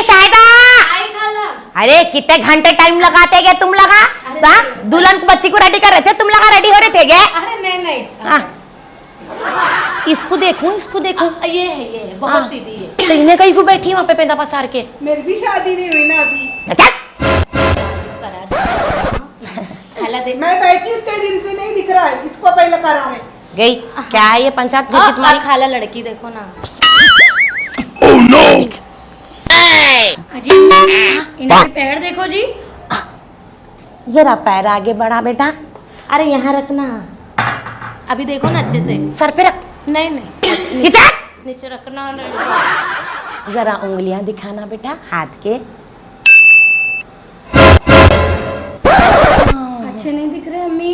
शायदा। आई खाला। अरे कितने घंटे टाइम लगाते गे तुम लगा? दुल्हन बच्ची को रेडी कर रहे थे, तुम लगा रेडी हो रहे थे गे? अरे नहीं इसको देखो, इसको देखो। ये है बहुत सीधी है। तो इन्हें कहीं को बैठी वहाँ पे पेंदा पसार के। मेरी भी शादी नहीं हुई ना अभी। खाला दे। मैं बैठी इतने दिन से नहीं दिख रहा है, इसको पहले करा रहे। गई क्या है ये पंचायत घर की तुम्हारी? खाला लड़की देखो ना। Oh no! अजी इनके पैर देखो जी। जरा पैर आगे बढ़ा बेटा। अरे यहाँ रखना, अभी देखो ना अच्छे से। सर पे रख। नहीं नीचे रखना। जरा उंगलियां दिखाना बेटा हाथ के। अच्छे नहीं दिख रहे अम्मी।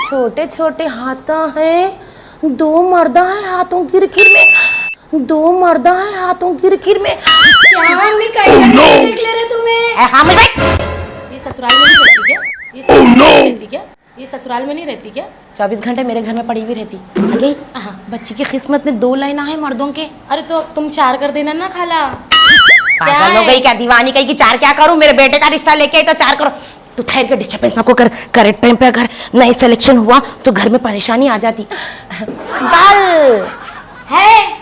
छोटे छोटे हाथों हैं, दो मर्दा है हाथों गिरगिर में, दो मर्दा है हाथों गिरगिर में। क्या अम्मी कैसे देख ले रहे तुम्हें? हाँ मैं ये ससुराल में नहीं रहती क्या? ये ससुराल में नहीं रहती क्या? ये ससुराल में नहीं रहती क्या? 24 घंटे मेरे घर में पड़ी हुई रहती। आगे बच्ची की किस्मत में 2 लाइन है मर्दों के। अरे तो तुम 4 कर देना ना खाला। पागल हो गई क्या? दीवानी कहीं की 4 क्या करूं? मेरे बेटे का रिश्ता लेके आई तो 4 करो। तो ठहर के डिस्टर्बेंस ना को कर। करेक्ट टाइम पे अगर नई सिलेक्शन हुआ तो घर में परेशानी आ जाती। बाल है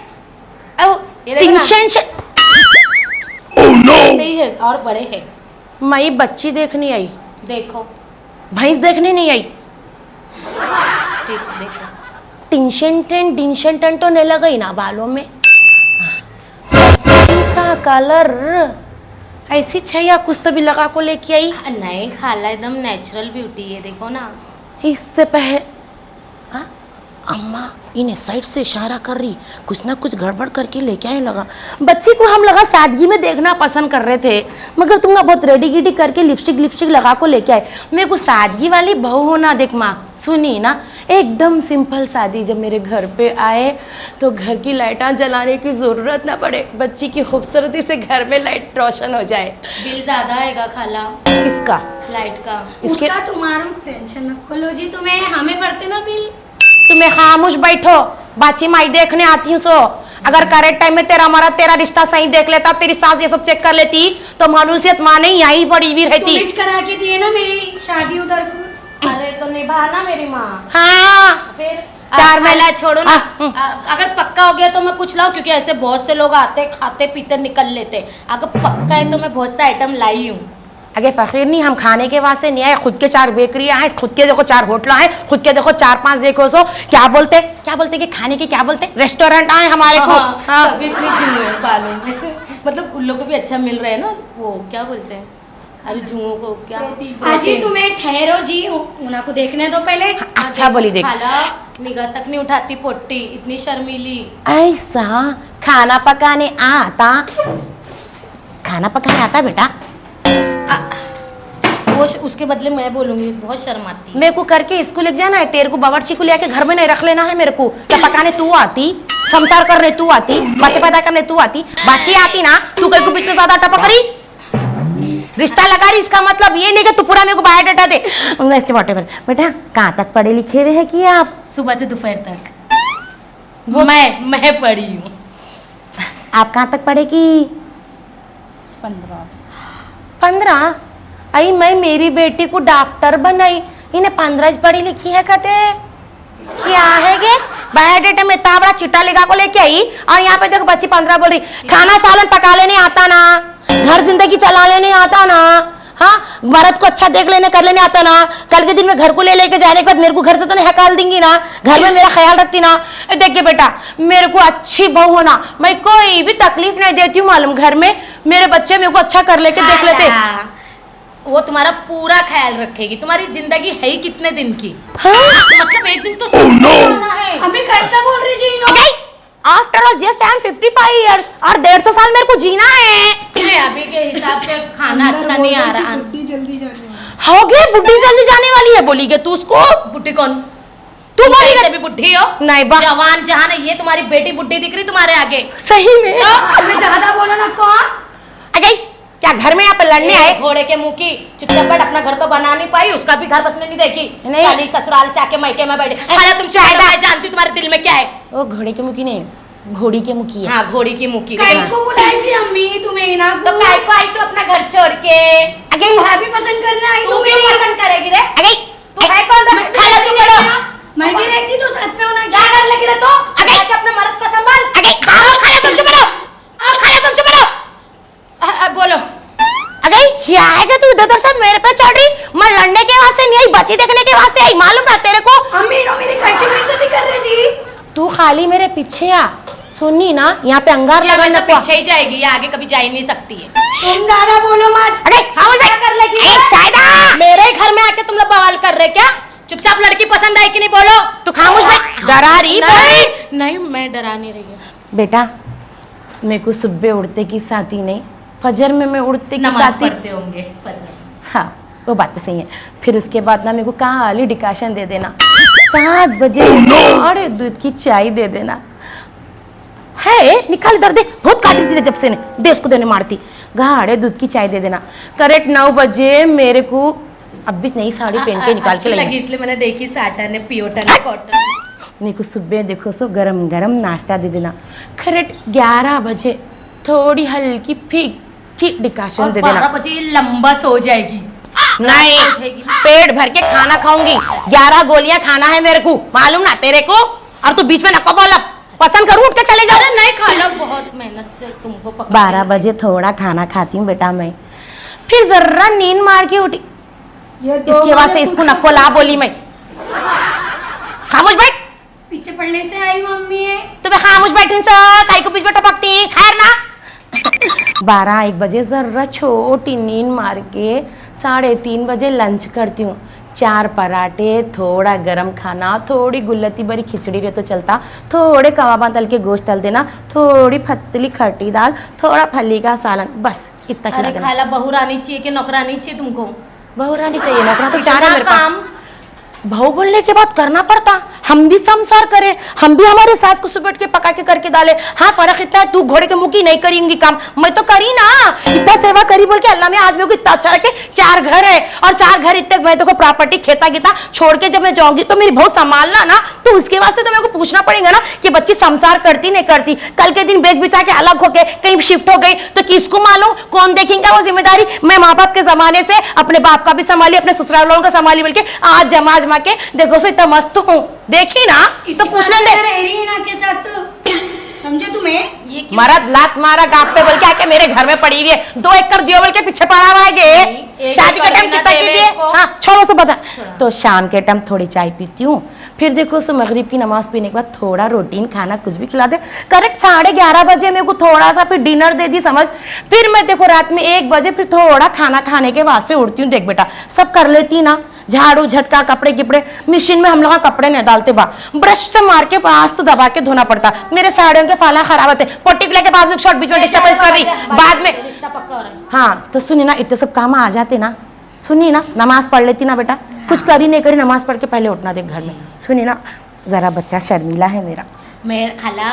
टेंशन Oh no! सही है और बड़े हैं। मैं बच्ची देखने आई, देखो भैंस देखने नहीं आई। ठीक देखो। टिंशन टन तो नहीं लगा ही ना बालों में। बच्ची का कलर ऐसी छैया कुछ तो भी लगा को लेके आई। नहीं खाला एकदम नेचुरल ब्यूटी है, देखो ना। इससे पहले अम्मा इन्हें साइड से इशारा कर रही, कुछ ना कुछ गड़बड़ करके लेके आने लगा। बच्ची को हम लगा सादगी में देखना पसंद कर रहे थे, मगर तुम बहुत रेडी गिडी करके लिपस्टिक लगा को लेके आए। मेरे को सादगी वाली बहू होना देख माँ, सुनी ना, एकदम सिंपल शादी। जब मेरे घर पे आए तो घर की लाइटां जलाने की ज़रूरत ना पड़े, बच्ची की खूबसूरती से घर में लाइट रोशन हो जाए। बिल ज्यादा आएगा खाला। किसका? लाइट का। उसका तुम्हारा टेंशन मत लो जी, तुम्हें हमें पड़ते ना बिल। तुम्हें खामोश बैठो, बाची माई देखने आती हूँ सो। अगर करेक्ट टाइम में तेरा रिश्ता सही देख लेता, तेरी सास ये सब चेक कर लेती तो मनुष्यत माँ नहीं यहीं पड़ी हुई रहती। तुम करा के दिए ना मेरी शादी उधर को। अरे तो निभाना मेरी माँ। हाँ फिर 4 महीना छोड़ो ना। हाँ, अगर पक्का हो गया तो मैं कुछ लाऊं, क्योंकि ऐसे बहुत से लोग आते खाते पीते निकल लेते। अगर पक्का है तो मैं बहुत सा आइटम लाई हूँ। अगे फकीर नहीं, हम खाने के वास्ते नहीं आए। खुद के 4 बेकरियां हैं, खुद के देखो 4 होटल हैं, खुद के देखो 4-5 देखो सो क्या बोलते कि खाने के क्या बोलते रेस्टोरेंट आए हमारे को। हाँ। तभी इतनी जुए बालों में। मतलब उन लोगों को भी अच्छा मिल रहा है ना, वो क्या बोलते हैं, अरे जुओं को क्या। अजी तुम्हें ठहरो जी, उन्हें को देखने दो पहले। अच्छा बोली देख। खाला निगाह तक नहीं उठाती पोटी, इतनी शर्मीली। ऐसा खाना पकाने आता बेटा? वो उसके बदले मैं बोलूंगी, बहुत शर्माती। मेरे को करके स्कूल ले जाना है, तेरे को बावर्ची को लेके घर में नहीं रख लेना है मेरे को। क्या पकाने तू आती, संसार करने तू आती, बच्चे पैदा करने तू आती, बच्ची आती ना, तू कहीं को बीच में ज्यादा टपक रही, रिश्ता लगा रही। इसका मतलब ये नहीं कि तू पूरा मेरे को बायोडाटा दे। बेटा कहाँ तक पढ़े लिखे हुए है कि आप? सुबह से दोपहर तक वो मैं पढ़ी हूँ। आप कहाँ तक पढ़ेगी? 15? आई मैं मेरी बेटी को डॉक्टर बनाई, इन्हें 15 पढ़ी लिखी है कहते क्या है गे? बायोडाटा में इतना बड़ा चिट्टा लगा को लेके आई और यहाँ पे देखो बच्ची 15 बोल रही। खाना सालन पका लेने आता ना, घर जिंदगी चला लेने आता ना, हाँ मर्द को अच्छा देख लेने कर लेने आता ना। कल के दिन में घर को लेके जाने के बाद मेरे को घर से तो नहीं हकाल देंगी ना, घर में मेरा ख्याल रखती ना। देखिए बेटा, मेरे को अच्छी बहू होना, मैं कोई भी तकलीफ नहीं देती हूँ मालूम। घर में मेरे बच्चे मेरे को अच्छा कर लेके देख लेते। वो तुम्हारा पूरा ख्याल रखेगी। तुम्हारी जिंदगी है ही कितने दिन की? हाँ? मतलब एक दिन तो है। अम्मी कैसा बोल रही जी? After all just I am 55 years और 150 साल मेरे को जीना है। अभी के हिसाब से खाना अच्छा नहीं आ रहा। बुढ़ी जल्दी जाने वाली। हो गए बुढ़ी जल्दी जाने वाली है, बोली तू उसको? बुढ़ी कौन? तू बोली भी बुढ़ी हो? नहीं बा जवान जहान है, ये तुम्हारी बेटी बुढ़ी दिख रही तुम्हारे आगे? सही में हमें ज्यादा बोलो ना। कौन? अगे क्या घर में यहाँ पे लड़ने आए? घोड़े के मुंह की चुपचाप बैठ, अपना घर तो बना नहीं पाई, उसका भी घर बसने नहीं देखी। नहीं। ससुराल से आके मायके में बैठे। तुम शायद मैं जानती हूँ तुम्हारे दिल में क्या है। ओ घोड़े के मुखी नहीं, घोड़ी के मुखी है। हाँ घोड़ी की मुखी। काय को बुलाई थी अम्मी तुम्हें ना तो काय को आई तो अपना घर छोड़ के। अगे भाभी पसंद करने आई तू तो भी मेरी पसंद करेगी रे? अगे तू है कौन? खाला चुप करो। मैं भी रहती तो साथ में होना क्या कर लेगी रे तू? अगे अपने मर्द को संभाल। अगे खाला तुम चुप रहो, खाला तुम चुप रहो। बोलो। अगे क्या है कि तू इधर से मेरे पे चढ़ रही? मैं लड़ने के वास्ते नहीं आई, बच्ची देखने के वास्ते आई, मालूम ना तेरे को? अम्मी नो मेरी कैसी बेइज्जती कर रही जी। तू खाली मेरे पीछे आ, सुननी ना यहाँ पे अंगार ये लगा हमेशा ना पीछे ही जाएगी, ये आगे कभी जा ही नहीं सकती है। तुम ज्यादा बोलो मत। अरे हाँ क्या कर लेगी? शायदा मेरे ही घर में आके तुम लोग बवाल कर रहे क्या? चुपचाप लड़की पसंद आई कि नहीं बोलो? तू खामोश बैठ, डरा रही बोल रही। नहीं मैं डरा नहीं रही हूँ। बेटा मेरे को सुबह उड़ते की साथी नहीं, फजर में मैं उड़ते की नमाज साथी। पढ़ते होंगे फजर। हाँ वो बात तो सही है। फिर उसके बाद ना मेरे को काली डिकाशन दे देना, 7 बजे और दूध की चाय दे देना। है निकाल इधर दे, बहुत काटी थी जब से ने, दे उसको देने मारती। गाढ़े दूध की चाय दे देना। करेक्ट 9 बजे मेरे को अब भी नई साड़ी पहन के निकाल के अच्छी लगी। लगी इसलिए मैंने देखी। साटन है, पियोटन है, कॉटन। मेरे को सुबह देखो सो गरम गरम नाश्ता दे देना। करेक्ट 11 बजे थोड़ी हल्की फीकी डिकाशन और दे देना। 12 बजे ये लंबा सो जाएगी। नहीं उठेगी। पेट भर के खाना खाऊंगी, 11 गोलियां खाना है मेरे को, मालूम ना तेरे को? और तू बीच में नको बोला, पसंद करूं उठ के चले जाओ। अरे नहीं खा लो, बहुत मेहनत से तुमको पकड़ 12 बजे थोड़ा खाना खाती हूँ बेटा मैं, फिर जरा नींद मार के उठी। ये दो इसके बाद से बजे इसको कुछ नको ला बोली मैं। खामोश बैठ, पीछे पड़ने से आई मम्मी है। तुम्हें खामोश बैठी सा काई को बीच में टपकती खैर ना। 12-1 बजे जरा छोटी नींद मार के 3:30 बजे लंच करती हूँ। 4 पराठे, थोड़ा गरम खाना, थोड़ी गुल्लती भरी खिचड़ी रहे तो चलता, थोड़े कबाबा तल के गोश्त तल देना, थोड़ी पतली खट्टी दाल, थोड़ा फली का सालन, बस इतना खिला अरे देना। खाला बहुरानी चाहिए कि नौकरानी चाहिए तुमको? बहुरानी चाहिए, नौकरा तो 4 है इतना मेरे पास। काम बहू बोलने के बाद करना पड़ता, हम भी संसार करें, हम भी हमारे सास को सुबह उठ के पका के करके डाले। हाँ फर्क इतना है, तू घोड़े के मुंह की नहीं करेंगी काम, मैं तो करी ना, इतना सेवा करी बोल के अल्लाह ने आज मेरे को इतना अच्छा रखे। 4 घर है और 4 घर इतने मैं तो को प्रॉपर्टी खेता गीता छोड़ के जब मैं जाऊंगी तो मेरी बहू संभालना ना, तो उसके वास्ते तो मेरे को पूछना पड़ेगा ना कि बच्ची संसार करती नहीं करती। कल के दिन बेच बिचा के अलग होके कहीं शिफ्ट हो गई तो किसको मालूम, कौन देखेगा वो जिम्मेदारी? मैं माँ बाप के जमाने से अपने बाप का भी संभाली, अपने ससुराल वालों का संभाली, बोल के आज जमा के देखो सो इतना मस्त हूँ, देखी ना तो पूछने दे। रह रही है ना के साथ तो समझे तुम्हें? ये क्यों? मरद लात मारा गाप पे बोल के आके मेरे घर में पड़ी हुई है, 2 एकड़ दियो बोल के पीछे पड़ा हुआ है ये। एक शादी के एकड़ टाइम भी ना कितना देवे कीजिए? इसको। हाँ छोड़ो सो बता। तो शाम के टाइम थोड़ी चाय पीती हूँ, फिर देखो सो मगरिब की नमाज पीने के बाद थोड़ा रोटीन खाना कुछ भी खिला दे। करेक्ट 11:30 बजे मेरे को थोड़ा सा फिर डिनर दे दी समझ। फिर मैं देखो रात में 1 बजे फिर थोड़ा खाना खाने के वास्ते उठती हूँ। देख बेटा सब कर लेती ना, झाड़ू झटका कपड़े गिपड़े, मशीन में हम लोग कपड़े नहीं डालते बा, ब्रश से मार के पास तो दबा के धोना पड़ता। मेरे साड़ियों के फाला खराब होते, पर्टिकुलर के पास शॉर्ट बीच में डिस्टर्बेंस कर रही बाद में। रिश्ता पक्का हो रहा है। हाँ तो सुनी ना, इतने सब काम आ जाते ना, सुनी ना नमाज पढ़ लेती ना बेटा, कुछ करी नहीं करी नमाज पढ़ के पहले उठना देख घर में। सुनी ना जरा बच्चा शर्मिला है मेरा। मैं खाला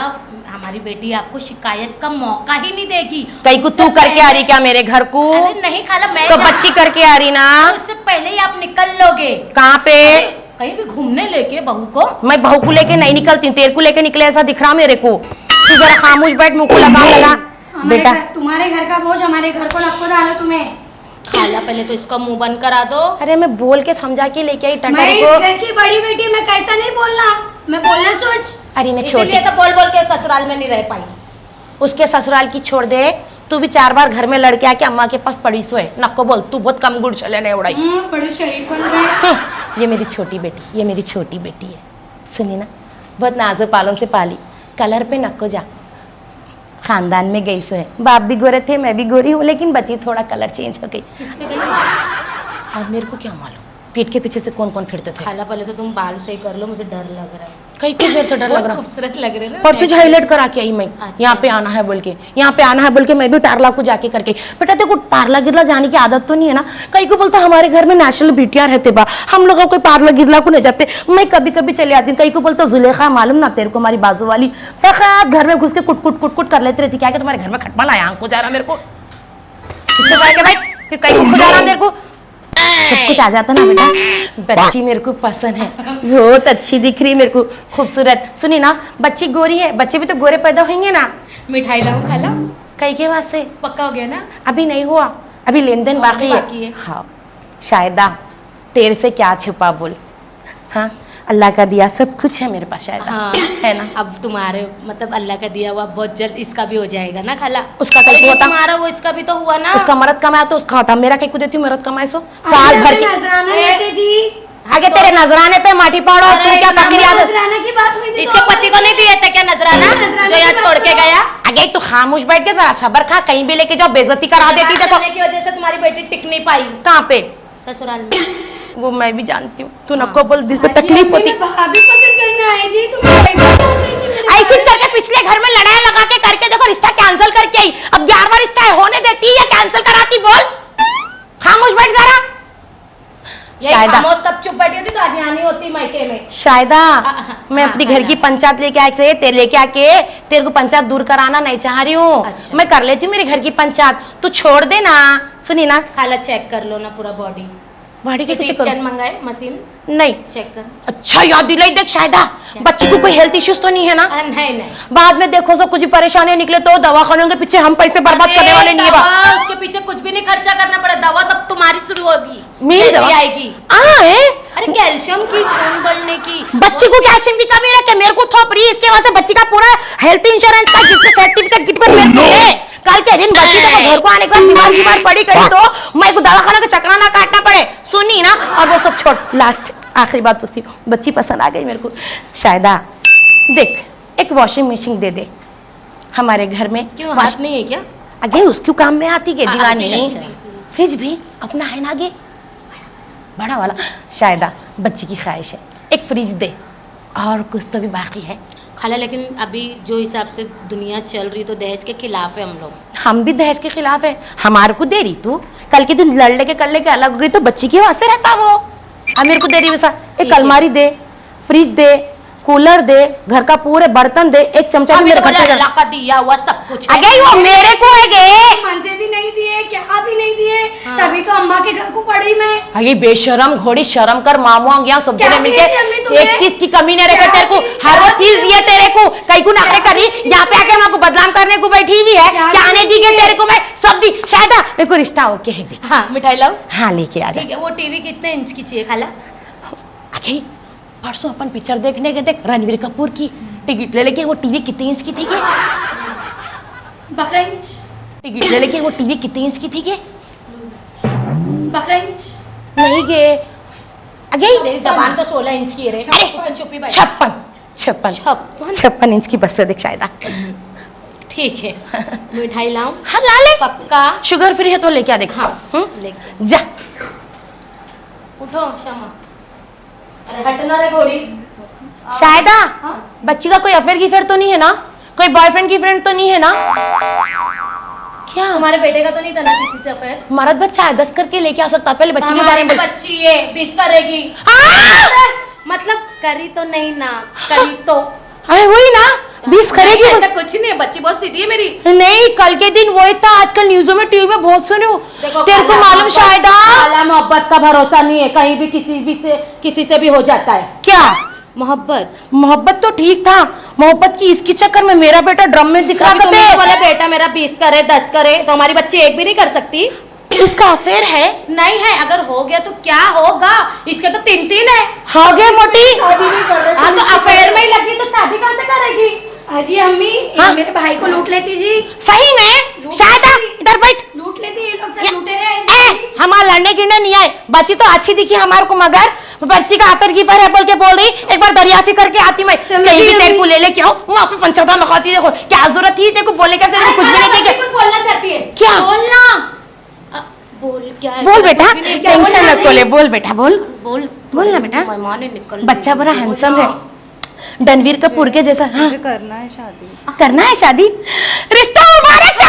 हमारी बेटी आपको शिकायत का मौका ही नहीं देगी। कहीं को तू करके आ रही क्या मेरे घर को? अरे नहीं खाला, मैं तो जब- बच्ची करके आ रही ना। उससे पहले ही आप निकल लोगे कहाँ पे? कहीं भी घूमने लेके बहू को। मैं बहू को लेके नहीं निकलती, तेरे को लेके निकले ऐसा दिख रहा मेरे को। तू जरा खामोश बैठ, मुंह को लगाम लगा बेटा। तुम्हारे घर का बोझ हमारे घर को नको डालो तुम्हें। खाला पहले तो इसका मुंह बंद करा दो। अरे मैं बोल के समझा के लेके आई मैं टटर इस को। घर की बड़ी बेटी, मैं कैसा नहीं बोलना, मैं बोलना सोच। अरे ने छोटी, इसीलिए तो बोल बोल के ससुराल में नहीं रह पाई। उसके ससुराल की छोड़ दे, तू भी 4 बार घर में लड़के आके अम्मा के पास पड़ी सोए। नको बोल, तू बहुत कम गुड़ चले ने उड़ाई। बड़ी शरीफ बन गए। ये मेरी छोटी बेटी, ये मेरी छोटी बेटी है। सुनी ना बहुत नाजुक पालों से पाली, कलर पे नको जा। खानदान में गई सो है, बाप भी गोरे थे मैं भी गोरी हूँ, लेकिन बची थोड़ा कलर चेंज हो गई। किससे गई? अब मेरे को क्या मालूम पीठ के पीछे से कौन कौन फिरते थे। खाला पहले तो तुम बाल सही कर लो, मुझे डर लग रहा है। कहीं को मेरे से डर लग बहुत रहा। खूबसूरत लग रहे ना। परसों हाईलाइट करा के आई मैं, अच्छा। यहाँ पे आना है बोल के, यहाँ पे आना है बोल के मैं भी टारला को जाके करके। बेटा देखो पार्लर गिरला जाने की आदत तो नहीं है ना। कहीं को बोलता हमारे घर में नेशनल ब्यूटियां रहते बा, हम लोग कोई पार्लर गिरला को नहीं जाते। मैं कभी कभी चले आती हूँ। कहीं को बोलता जुलेखा मालूम ना तेरे को, हमारी बाजू वाली सखत घर में घुस के कुट कुट कुट कुट कर लेती रहती। क्या कि तुम्हारे घर में खटमल आया, आंख को जा रहा मेरे को। पीछे जाके भाई फिर कहीं को जा रहा मेरे को। सब कुछ आ जाता ना बेटा। बच्ची मेरे को पसंद है, बहुत अच्छी दिख रही मेरे को, खूबसूरत। सुनी ना, बच्ची गोरी है, बच्चे भी तो गोरे पैदा होंगे ना। मिठाई लाऊं खाला? कई के वास्ते? पक्का हो गया ना? अभी नहीं हुआ, अभी लेन देन बाकी है। हाँ शायदा, तेरे से क्या छुपा बोल। हाँ अल्लाह का दिया सब कुछ है मेरे पास शायदा। हाँ है ना। अब तुम्हारे मतलब अल्लाह का दिया हुआ बहुत जल्द इसका भी हो जाएगा ना खाला। उसका कल को जो होता, तुम्हारा वो इसका भी तो हुआ ना। उसका मरद कमाया तो उसका होता, मेरा कहीं को देती हूँ मरद कमाए सो साल भर के। नजराना लेते जी। आगे तेरे नजराने पे माटी पाड़ो, तू क्या फकीर आदत। नजराना की बात हुई थी इसके पति को नहीं दिए थे क्या नजराना जो यहाँ छोड़ के गया? आगे तू खामोश बैठ के जरा सबर खा, कहीं भी लेके जाओ बेइज्जती करा देती। देखो करने की वजह से तुम्हारी बेटी टिक नहीं पाई कहाँ पे, ससुराल में। वो मैं भी जानती हूँ, तू नको बोल, दिल को तकलीफ होती। भाभी पसंद करना है जी, तुम ऐसे बोल रही थी मेरे ऐसे करके पिछले घर में लड़ाई लगा के करके देखो रिश्ता कैंसिल करके आई, अब 11वां रिश्ता है, होने देती या कैंसिल कराती बोल। खामोश बैठ जरा। शायदा खामोश तब चुप बैठी होती तो आज यहाँ नहीं होती मायके में। शायदा मैं हाँ, अपनी हाँ, घर की पंचायत लेके आए से तेरे लेके आके तेरे को पंचायत दूर कराना नहीं चाह रही हूँ। अच्छा। मैं कर लेती हूँ मेरे घर की पंचायत, तू छोड़ दे ना। सुनी ना, खाला चेक कर लो ना पूरा बॉडी। बॉडी के कुछ स्कैन मंगाए मशीन नहीं। चेक कर। अच्छा याद दिलाई, देख शायदा बच्ची को कोई हेल्थ इश्यूज तो नहीं है ना। नहीं नहीं बाद में देखो सब कुछ भी परेशानियां निकले तो दवाखानों के पीछे हम पैसे बर्बाद करने वाले नहीं है। दवा उसके पीछे कुछ भी नहीं खर्चा करना पड़ा, दवा तब तुम्हारी शुरू होगी। मेरी दवा आएगी। अरे कैल्शियम की, खून बढ़ने की। बच्ची को कैल्शियम की कमी रखे, मेरे को थोप रही है, इसके वजह से बच्ची का पूरा हेल्थ इंश्योरेंस का जिससे सर्टिफिकेट गिट पर है। कल के दिन बच्ची को घर को आने के बाद बीमार पड़ी करी तो मैं को दवाखाना का चक्रा ना काटना पड़े। सुनी ना, और वो सब छोड़, लास्ट आखिरी बात पूछती हूँ, बच्ची पसंद आ गई मेरे को। शायदा देख, एक वॉशिंग मशीन दे दे हमारे घर में। क्यों हाथ नहीं है क्या? आगे उसके काम में आती है दीवानी। अच्छा। फ्रिज भी अपना है ना आगे बड़ा वाला। शायदा बच्ची की ख्वाहिश है एक फ्रिज दे, और कुछ तो भी बाकी है खाला। लेकिन अभी जो हिसाब से दुनिया चल रही तो दहेज के खिलाफ है हम लोग। हम भी दहेज के खिलाफ है, हमारे को दे रही तू, कल के दिन लड़ लेके कर लेके अलग हो गई तो बच्ची के वास्ते रहता वो। अब मेरे को दे रही वैसा, एक अलमारी दे, फ्रिज दे, कूलर दे, घर का पूरे बर्तन दे, एक चमचा भी मेरे घर से अल्लाह का दिया हुआ सब कुछ। अगे वो मेरे को है गे। मंजे भी नहीं दिए, क्या भी नहीं दिए, तभी तो अम्मा के घर को पड़ी मैं। अरे बेशरम घोड़ी, शर्म कर। मामू आ गया सब क्या जने मिलके दिए थे अम्मी तुम्हें? एक चीज की कमी नहीं रखे क्या तेरे को, चीज? हर वो क्या चीज चीज? दिए तेरे को। कई को नखरे करी, यहाँ पे आके माँ को बदनाम करने को बैठी हुई है। क्या क्या आने चीज दी गई दिए? तेरे को मैं सब दी। शायद मेरे को रिश्ता ओके है, देख। हाँ मिठाई लाओ। हाँ लेके आ जा। ठीक है, वो टीवी कितने इंच की चाहिए खाला? आगे परसों अपन पिक्चर देखने गए, देख रणवीर कपूर की, टिकट ले लेके वो टीवी कितने इंच की थी के? 12 इंच। टिकट ले लेके वो टीवी कितने इंच की थी के? 12 इंच। नहीं गे आगे तेरी जबान तो 16 इंच की है रे। अरे तू तो चुप ही बैठ। 56 इंच की बस है, देख शायदा। ठीक है, मिठाई लाऊं? हाँ ला ले, पक्का? शुगर फ्री है तो लेके आ, देख। हाँ हम्म? लेके जा। उठो शमा। अरे हटना रे घोड़ी। शायदा हाँ? बच्ची का कोई अफेयर की फेयर तो नहीं है ना, कोई बॉयफ्रेंड की फ्रेंड तो नहीं है ना? क्या तुम्हारे बेटे का तो नहीं था ना किसी से अफेयर? मर्द बच्चा है, 10 करके लेके आ सकता, पहले बच्ची के बारे में बोल। बच्ची है 20 करेगी। मतलब करी तो नहीं ना, करी तो अरे वही ना 20 करेगी। ऐसा कुछ नहीं है, बच्ची बहुत सीधी है मेरी। नहीं कल के दिन वही था, आजकल न्यूज़ों में टीवी में बहुत सुने हो। देखो तेरे को मालूम शायदा? काला मोहब्बत का भरोसा नहीं है, कहीं भी किसी से भी हो जाता है। क्या मोहब्बत तो ठीक था, मोहब्बत की इसकी चक्कर में मेरा बेटा ड्रम में दिख रहा अभी तुमने था। बोला बेटा मेरा 20 करे 10 करे, तो हमारी बच्ची एक भी नहीं कर सकती। इसका अफेयर है? नहीं है, अगर हो गया तो क्या होगा? इसके तो 3 है। हो गए मोटी। शादी नहीं कर रहे हाँ तो अफेयर में ही लगी तो शादी कहाँ से करेगी? अजी अम्मी, हाँ? मेरे भाई को लूट लेती जी। सही में शायदा इधर बैठ। लूट लेती, ये लोग ये- सब लूटे रहे ए, हमारे लड़ने गिरने नहीं आए, बच्ची तो अच्छी दिखी हमारे को, मगर बच्ची का अफेयर की है बोल के बोल रही। एक बार दरियाफी करके आती मैं, चलो कहीं भी जी, तेरे को अम्मी। ले लेके आओ, वहाँ पे पंचौदा लगाती। देखो क्या जरूरत थी तेरे को बोलने का, तेरे को कुछ भी नहीं बच्ची देंगे। कुछ बोलना चाहती है? क्या? बोलना। बोल क्या है? बोल बेटा, कुछ भी नहीं, टेंशन बोलना न खोले, नहीं। बोल बेटा बोल। बोल ना बेटा। मेहमान है, निकल बच्चा बड़ा हैंडसम है, रणवीर कपूर के जैसा। हाँ करना है शादी। करना है शादी, रिश्ता मुबारक।